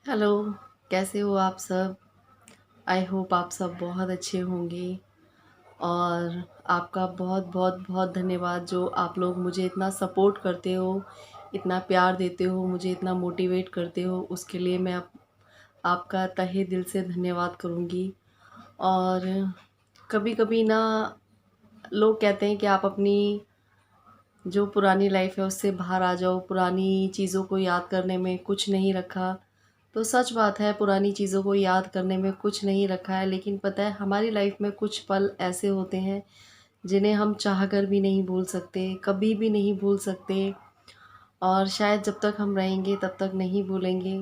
Hello, कैसे हो आप सब? आई होप आप सब बहुत अच्छे होंगे और आपका बहुत बहुत बहुत धन्यवाद जो आप लोग मुझे इतना सपोर्ट करते हो, इतना प्यार देते हो, मुझे इतना मोटिवेट करते हो, उसके लिए मैं आपका तहे दिल से धन्यवाद करूँगी। और कभी-कभी ना लोग कहते हैं कि आप अपनी जो पुरानी लाइफ है उससे बाहर आ जाओ, पुरानी चीज़ों को याद करने में कुछ नहीं रखा। तो सच बात है, पुरानी चीज़ों को याद करने में कुछ नहीं रखा है, लेकिन पता है हमारी लाइफ में कुछ पल ऐसे होते हैं जिन्हें हम चाह कर भी नहीं भूल सकते, कभी भी नहीं भूल सकते और शायद जब तक हम रहेंगे तब तक नहीं भूलेंगे।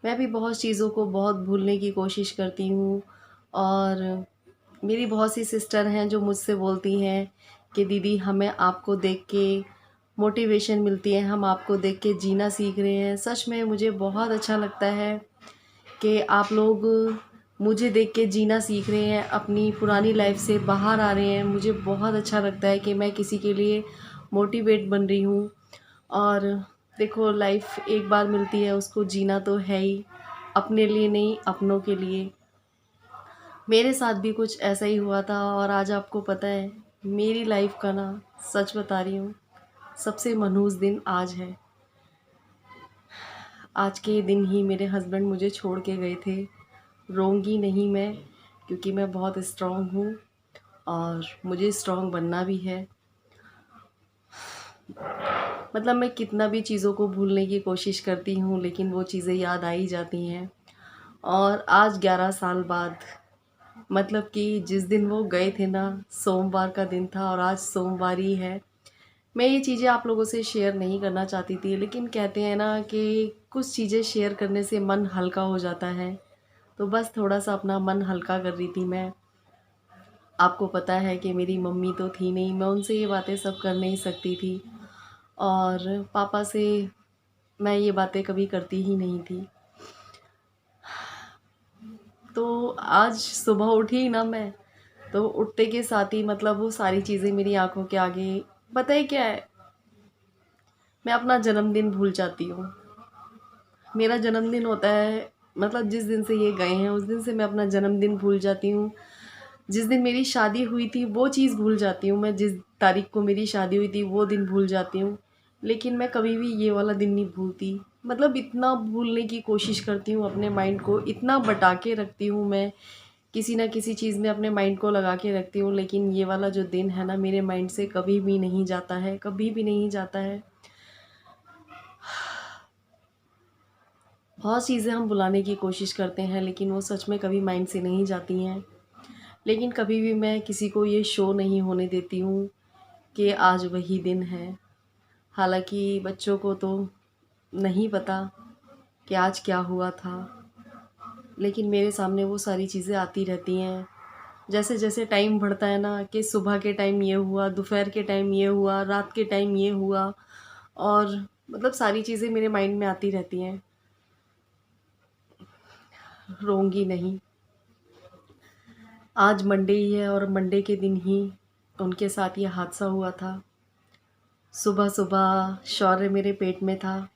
मैं भी बहुत चीज़ों को बहुत भूलने की कोशिश करती हूँ और मेरी बहुत सी सिस्टर हैं जो मुझसे बोलती हैं कि दीदी हमें आपको देख के मोटिवेशन मिलती है, हम आपको देख के जीना सीख रहे हैं। सच में मुझे बहुत अच्छा लगता है कि आप लोग मुझे देख के जीना सीख रहे हैं, अपनी पुरानी लाइफ से बाहर आ रहे हैं। मुझे बहुत अच्छा लगता है कि मैं किसी के लिए मोटिवेट बन रही हूँ। और देखो, लाइफ एक बार मिलती है, उसको जीना तो है ही, अपने लिए नहीं अपनों के लिए। मेरे साथ भी कुछ ऐसा ही हुआ था और आज आपको पता है मेरी लाइफ का ना, सच बता रही हूँ, सबसे मनहूस दिन आज है। आज के दिन ही मेरे हस्बैंड मुझे छोड़ के गए थे। रोऊँगी नहीं मैं, क्योंकि मैं बहुत स्ट्रॉन्ग हूँ और मुझे स्ट्रॉन्ग बनना भी है। मतलब मैं कितना भी चीज़ों को भूलने की कोशिश करती हूँ लेकिन वो चीज़ें याद आ ही जाती हैं। और आज 11 साल बाद, मतलब कि जिस दिन वो गए थे ना, सोमवार का दिन था और आज सोमवार ही है। मैं ये चीज़ें आप लोगों से शेयर नहीं करना चाहती थी, लेकिन कहते हैं ना कि कुछ चीज़ें शेयर करने से मन हल्का हो जाता है, तो बस थोड़ा-सा अपना मन हल्का कर रही थी मैं। आपको पता है कि मेरी मम्मी तो थी नहीं, मैं उनसे ये बातें सब कर नहीं सकती थी और पापा से मैं ये बातें कभी करती ही नहीं थी। तो आज सुबह उठी ना मैं, तो उठते के साथ ही मतलब वो सारी चीज़ें मेरी आँखों के आगे, पता है क्या है? मैं अपना जन्मदिन भूल जाती हूँ। मेरा जन्मदिन होता है, मतलब जिस दिन से ये गए हैं उस दिन से मैं अपना जन्मदिन भूल जाती हूँ। जिस दिन मेरी शादी हुई थी वो चीज़ भूल जाती हूँ मैं, जिस तारीख को मेरी शादी हुई थी वो दिन भूल जाती हूँ। लेकिन मैं कभी भी ये वाला दिन नहीं भूलती। मतलब इतना भूलने की कोशिश करती हूँ अपने माइंड को, इतना बटा के रखती हूँ मैं, किसी न किसी चीज़ में अपने माइंड को लगा के रखती हूँ, लेकिन ये वाला जो दिन है ना, मेरे माइंड से कभी भी नहीं जाता है, कभी भी नहीं जाता है। बहुत चीज़ें हम भुलाने की कोशिश करते हैं लेकिन वो सच में कभी माइंड से नहीं जाती हैं। लेकिन कभी भी मैं किसी को ये शो नहीं होने देती हूँ कि आज वही दिन है। हालाँकि बच्चों को तो नहीं पता कि आज क्या हुआ था, लेकिन मेरे सामने वो सारी चीज़ें आती रहती हैं। जैसे-जैसे टाइम बढ़ता है ना, कि सुबह के टाइम ये हुआ, दोपहर के टाइम ये हुआ, रात के टाइम ये हुआ और मतलब सारी चीज़ें मेरे माइंड में आती रहती हैं। रोऊँगी नहीं। आज मंडे ही है और मंडे के दिन ही उनके साथ ये हादसा हुआ था। सुबह-सुबह शौर्य मेरे पेट में था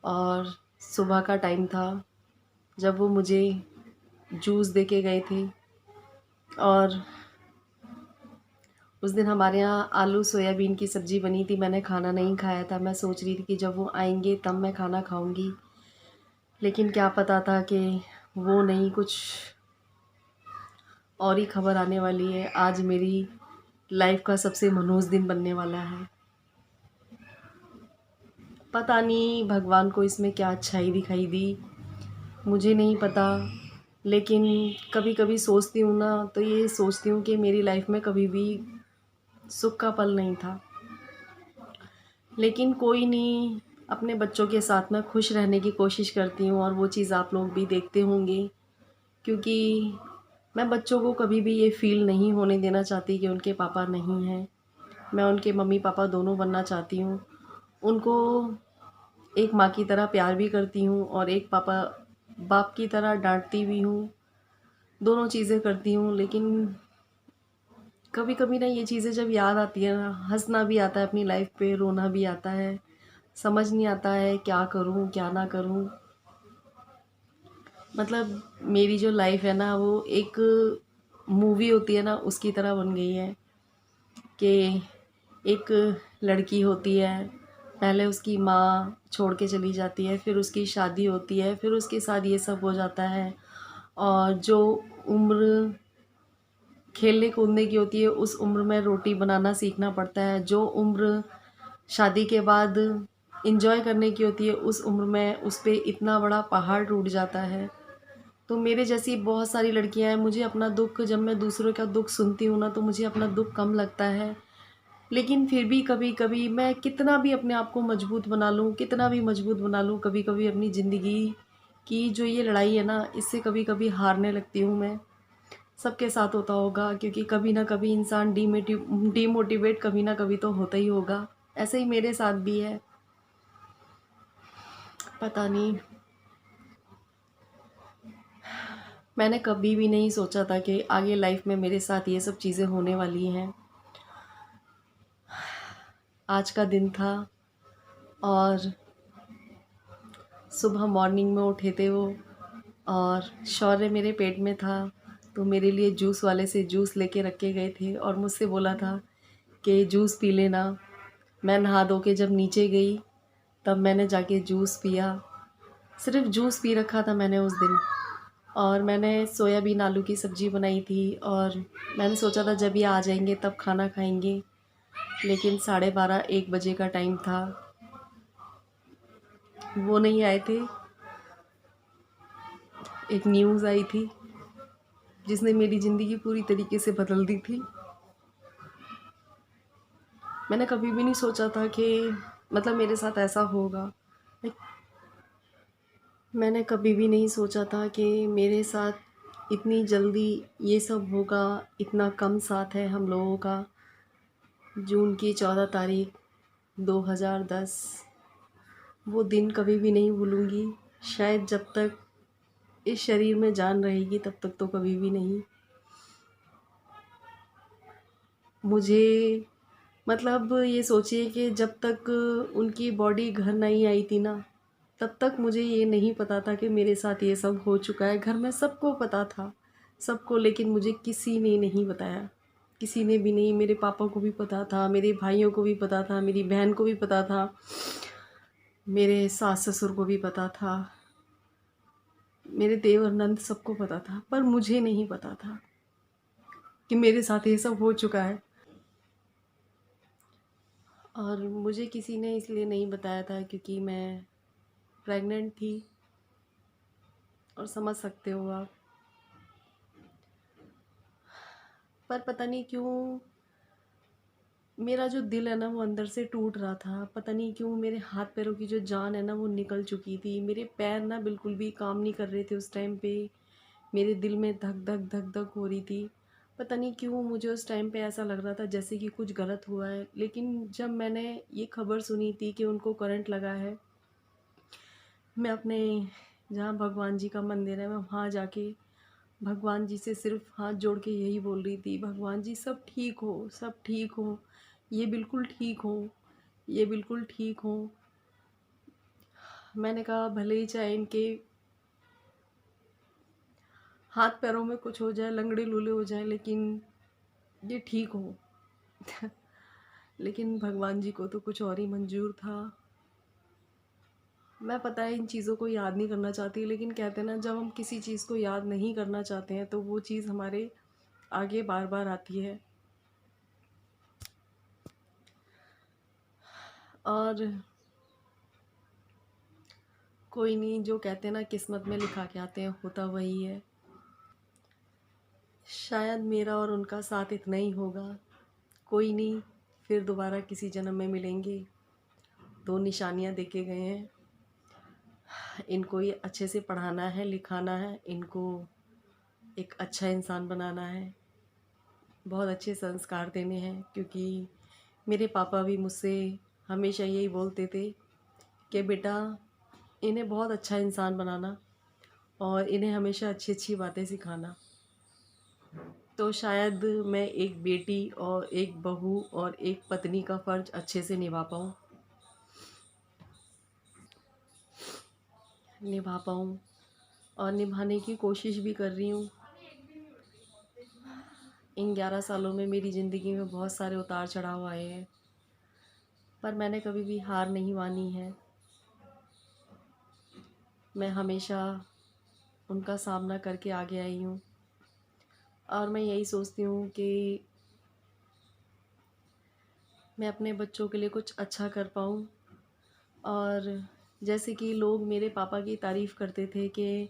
और सुबह का टाइम था जब वो मुझे जूस दे के गए थे। और उस दिन हमारे यहाँ आलू सोयाबीन की सब्ज़ी बनी थी, मैंने खाना नहीं खाया था। मैं सोच रही थी कि जब वो आएँगे तब मैं खाना खाऊँगी, लेकिन क्या पता था कि वो नहीं, कुछ और ही खबर आने वाली है। आज मेरी लाइफ़ का सबसे मनहूस दिन बनने वाला है। पता नहीं भगवान को इसमें क्या अच्छाई दिखाई दी, मुझे नहीं पता। लेकिन कभी-कभी सोचती हूँ ना, तो ये सोचती हूँ कि मेरी लाइफ़ में कभी भी सुख का पल नहीं था। लेकिन कोई नहीं, अपने बच्चों के साथ मैं खुश रहने की कोशिश करती हूँ और वो चीज़ आप लोग भी देखते होंगे, क्योंकि मैं बच्चों को कभी भी ये फ़ील नहीं होने देना चाहती कि उनके पापा नहीं हैं। मैं उनके मम्मी-पापा दोनों बनना चाहती हूँ। उनको एक माँ की तरह प्यार भी करती हूँ और एक बाप की तरह डाँटती भी हूँ। दोनों चीज़ें करती हूँ, लेकिन कभी-कभी ना ये चीज़ें जब याद आती है ना, हँसना भी आता है अपनी लाइफ़ पे, रोना भी आता है। समझ नहीं आता है क्या करूँ, क्या ना करूँ। मतलब मेरी जो लाइफ है ना वो एक मूवी होती है ना उसकी तरह बन गई है कि एक लड़की होती है, पहले उसकी माँ छोड़ के चली जाती है, फिर उसकी शादी होती है, फिर उसके साथ ये सब हो जाता है। और जो उम्र खेलने कूदने की होती है उस उम्र में रोटी बनाना सीखना पड़ता है। जो उम्र शादी के बाद इंजॉय करने की होती है उस उम्र में उस पे इतना बड़ा पहाड़ टूट जाता है। तो मेरे जैसी बहुत सारी लड़कियां हैं, मुझे अपना दुख, जब मैं दूसरों का दुख सुनती हूँ ना तो मुझे अपना दुख कम लगता है। लेकिन फिर भी कभी कभी मैं कितना भी अपने आप को मजबूत बना लूँ, कितना भी मजबूत बना लूँ, कभी कभी अपनी ज़िंदगी की जो ये लड़ाई है ना इससे कभी कभी हारने लगती हूँ मैं। सबके साथ होता होगा क्योंकि कभी ना कभी इंसान डीमोटिवेट कभी ना कभी तो होता ही होगा। ऐसे ही मेरे साथ भी है। पता नहीं, मैंने कभी भी नहीं सोचा था कि आगे लाइफ में मेरे साथ ये सब चीज़ें होने वाली हैं। आज का दिन था और सुबह मॉर्निंग में उठे थे वो, और शौर्य मेरे पेट में था तो मेरे लिए जूस वाले से जूस लेके रख के गए थे और मुझसे बोला था कि जूस पी लेना। मैं नहा धो के जब नीचे गई तब मैंने जाके जूस पिया। सिर्फ जूस पी रखा था मैंने उस दिन। और मैंने सोयाबीन आलू की सब्ज़ी बनाई थी और मैंने सोचा था जब ये आ जाएंगे तब खाना खाएंगे। लेकिन 12:30 1 बजे का टाइम था, वो नहीं आए थे। एक न्यूज़ आई थी जिसने मेरी ज़िंदगी पूरी तरीके से बदल दी थी। मैंने कभी भी नहीं सोचा था कि मतलब मेरे साथ ऐसा होगा। मैंने कभी भी नहीं सोचा था कि मेरे साथ इतनी जल्दी ये सब होगा। इतना कम साथ है हम लोगों का। जून की 14 तारीख 2010, वो दिन कभी भी नहीं भूलूंगी। शायद जब तक इस शरीर में जान रहेगी तब तक तो कभी भी नहीं। मुझे मतलब ये सोचिए कि जब तक उनकी बॉडी घर नहीं आई थी ना तब तक मुझे ये नहीं पता था कि मेरे साथ ये सब हो चुका है। घर में सबको पता था, सबको, लेकिन मुझे किसी ने नहीं बताया। किसी ने भी नहीं। मेरे पापा को भी पता था, मेरे भाइयों को भी पता था, मेरी बहन को भी पता था, मेरे सास ससुर को भी पता था, मेरे देवर नंद सबको पता था, पर मुझे नहीं पता था कि मेरे साथ ये सब हो चुका है। और मुझे किसी ने इसलिए नहीं बताया था क्योंकि मैं प्रेग्नेंट थी। और समझ सकते हो आप। पर पता नहीं क्यों मेरा जो दिल है ना वो अंदर से टूट रहा था। पता नहीं क्यों मेरे हाथ पैरों की जो जान है ना वो निकल चुकी थी। मेरे पैर ना बिल्कुल भी काम नहीं कर रहे थे उस टाइम पे। मेरे दिल में धक धक धक धक हो रही थी। पता नहीं क्यों मुझे उस टाइम पे ऐसा लग रहा था जैसे कि कुछ गलत हुआ है। लेकिन जब मैंने ये खबर सुनी थी कि उनको करंट लगा है, मैं अपने जहाँ भगवान जी का मंदिर है मैं वहाँ जाके भगवान जी से सिर्फ हाथ जोड़ के यही बोल रही थी, भगवान जी सब ठीक हो, सब ठीक हो, ये बिल्कुल ठीक हो, ये बिल्कुल ठीक हो। मैंने कहा भले ही चाहे इनके हाथ पैरों में कुछ हो जाए, लंगड़े लूले हो जाए, लेकिन ये ठीक हो। लेकिन भगवान जी को तो कुछ और ही मंजूर था। मैं पता है इन चीज़ों को याद नहीं करना चाहती, लेकिन कहते हैं ना जब हम किसी चीज़ को याद नहीं करना चाहते हैं तो वो चीज़ हमारे आगे बार बार आती है। और कोई नहीं, जो कहते हैं ना किस्मत में लिखा के आते हैं होता वही है। शायद मेरा और उनका साथ इतना ही होगा। कोई नहीं, फिर दोबारा किसी जन्म में मिलेंगे। दो निशानियां देके गए हैं, इनको ये अच्छे से पढ़ाना है, लिखाना है, इनको एक अच्छा इंसान बनाना है, बहुत अच्छे संस्कार देने हैं। क्योंकि मेरे पापा भी मुझसे हमेशा यही बोलते थे कि बेटा इन्हें बहुत अच्छा इंसान बनाना और इन्हें हमेशा अच्छी अच्छी बातें सिखाना। तो शायद मैं एक बेटी और एक बहू और एक पत्नी का फ़र्ज अच्छे से निभा पाऊँ। और निभाने की कोशिश भी कर रही हूँ। इन 11 सालों में मेरी ज़िंदगी में बहुत सारे उतार चढ़ाव आए हैं, पर मैंने कभी भी हार नहीं मानी है। मैं हमेशा उनका सामना करके आगे आई हूँ और मैं यही सोचती हूँ कि मैं अपने बच्चों के लिए कुछ अच्छा कर पाऊँ। और जैसे कि लोग मेरे पापा की तारीफ़ करते थे कि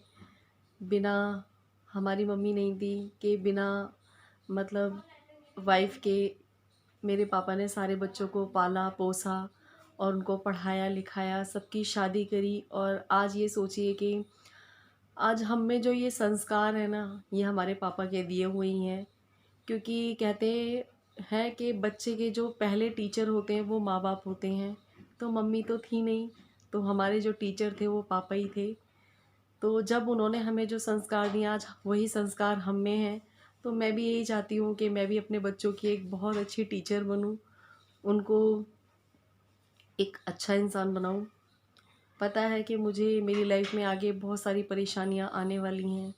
बिना हमारी मम्मी नहीं थी, कि बिना मतलब वाइफ़ के मेरे पापा ने सारे बच्चों को पाला पोसा और उनको पढ़ाया लिखाया, सबकी शादी करी। और आज ये सोचिए कि आज हम में जो ये संस्कार है ना, ये हमारे पापा के दिए हुए ही हैं। क्योंकि कहते हैं कि बच्चे के जो पहले टीचर होते हैं वो माँ बाप होते हैं। तो मम्मी तो थी नहीं, तो हमारे जो टीचर थे वो पापा ही थे। तो जब उन्होंने हमें जो संस्कार दिए, आज वही संस्कार हम में हैं। तो मैं भी यही चाहती हूँ कि मैं भी अपने बच्चों की एक बहुत अच्छी टीचर बनूँ, उनको एक अच्छा इंसान बनाऊँ। पता है कि मुझे मेरी लाइफ में आगे बहुत सारी परेशानियाँ आने वाली हैं,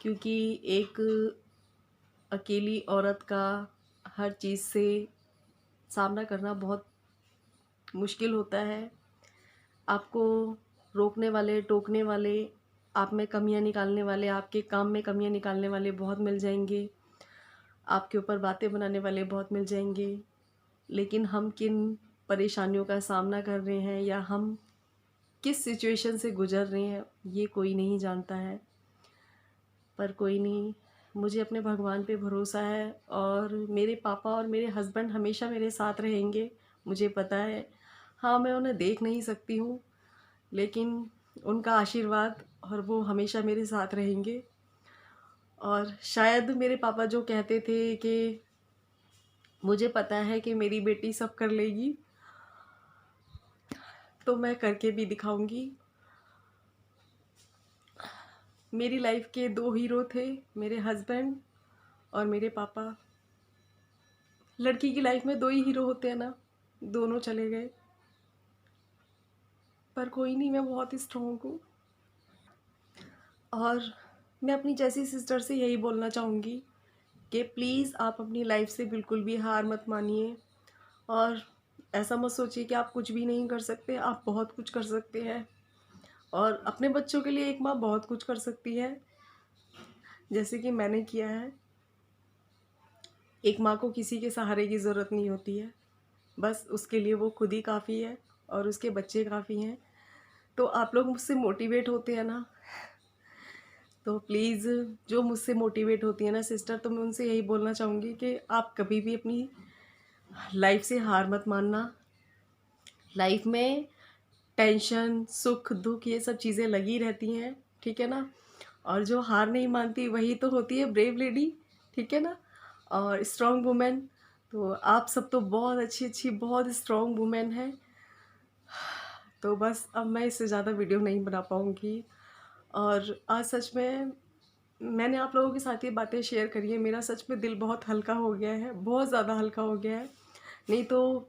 क्योंकि एक अकेली औरत का हर चीज़ से सामना करना बहुत मुश्किल होता है। आपको रोकने वाले, टोकने वाले, आप में कमियां निकालने वाले, आपके काम में कमियां निकालने वाले बहुत मिल जाएंगे, आपके ऊपर बातें बनाने वाले बहुत मिल जाएंगे। लेकिन हम किन परेशानियों का सामना कर रहे हैं या हम किस सिचुएशन से गुजर रहे हैं, ये कोई नहीं जानता है। पर कोई नहीं, मुझे अपने भगवान पे भरोसा है और मेरे पापा और मेरे हस्बैंड हमेशा मेरे साथ रहेंगे, मुझे पता है। हाँ, मैं उन्हें देख नहीं सकती हूँ, लेकिन उनका आशीर्वाद और वो हमेशा मेरे साथ रहेंगे। और शायद मेरे पापा जो कहते थे कि मुझे पता है कि मेरी बेटी सब कर लेगी, तो मैं करके भी दिखाऊंगी। मेरी लाइफ के दो हीरो थे, मेरे हस्बैंड और मेरे पापा। लड़की की लाइफ में दो ही हीरो होते हैं ना, दोनों चले गए। पर कोई नहीं, मैं बहुत स्ट्रॉन्ग हूँ। और मैं अपनी जैसी सिस्टर से यही बोलना चाहूँगी कि प्लीज़ आप अपनी लाइफ से बिल्कुल भी हार मत मानिए। और ऐसा मत सोचिए कि आप कुछ भी नहीं कर सकते, आप बहुत कुछ कर सकते हैं। और अपने बच्चों के लिए एक माँ बहुत कुछ कर सकती है, जैसे कि मैंने किया है। एक माँ को किसी के सहारे की ज़रूरत नहीं होती है, बस उसके लिए वो खुद ही काफ़ी है और उसके बच्चे काफ़ी हैं। तो आप लोग मुझसे मोटिवेट होते हैं ना, तो प्लीज़ जो मुझसे मोटिवेट होती है ना सिस्टर, तो मैं उनसे यही बोलना चाहूँगी कि आप कभी भी अपनी लाइफ से हार मत मानना। लाइफ में टेंशन, सुख, दुख, ये सब चीज़ें लगी रहती हैं, ठीक है ना। और जो हार नहीं मानती वही तो होती है ब्रेव लेडी, ठीक है ना, और स्ट्रॉन्ग वुमेन। तो आप सब तो बहुत अच्छी अच्छी, बहुत स्ट्रॉन्ग वुमेन हैं। तो बस अब मैं इससे ज़्यादा वीडियो नहीं बना पाऊँगी। और आज सच में मैंने आप लोगों के साथ ये बातें शेयर करी है, मेरा सच में दिल बहुत हल्का हो गया है, बहुत ज़्यादा हल्का हो गया है। नहीं तो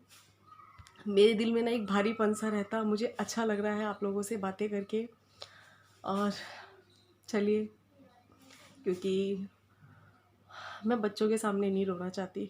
मेरे दिल में ना एक भारीपन सा रहता। मुझे अच्छा लग रहा है आप लोगों से बातें करके। और चलिए, क्योंकि मैं बच्चों के सामने नहीं रोना चाहती।